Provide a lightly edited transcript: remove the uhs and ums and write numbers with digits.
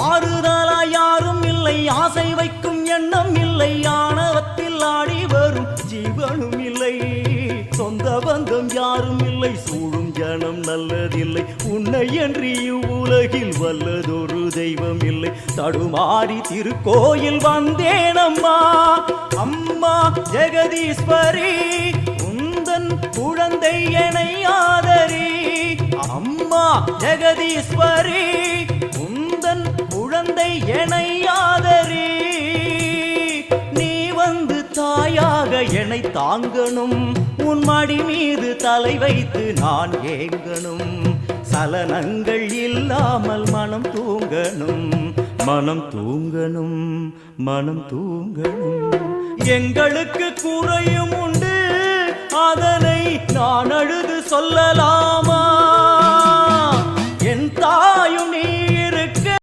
ஆறுதலா யாரும் இல்லை, ஆசை வைக்கும் எண்ணம் இல்லை, ஆணவத்தில் ஆடி வரும் ஜீவனும் இல்லை. சொந்த பந்தம் யாரும் இல்லை, சூழும் ஜனம் நல்லதில்லை, உன்னை என்று இவ்வுலகில் வல்லதொரு தெய்வம் இல்லை. தடுமாறி திருக்கோயில் வந்தேனம்மா, அம்மா ஜெகதீஸ்வரி, உந்தன் குழந்தை என்னை ஆதரி. அம்மா ஜெகதீஸ்வரி, உந்தன் குழந்தை என்னை ஆதரி. நீ வந்து தாயாக என்னை தாங்கணும், உன் மடி மீது தலை வைத்து நான் ஏங்கணும். சலனங்கள் இல்லாமல் மனம் தூங்கணும், மனம் தூங்கணும், மனம் தூங்கணும். எங்களுக்கு குறையும் உண்டு, அதனை நான் அழுது சொல்லலாமா? என் தாய்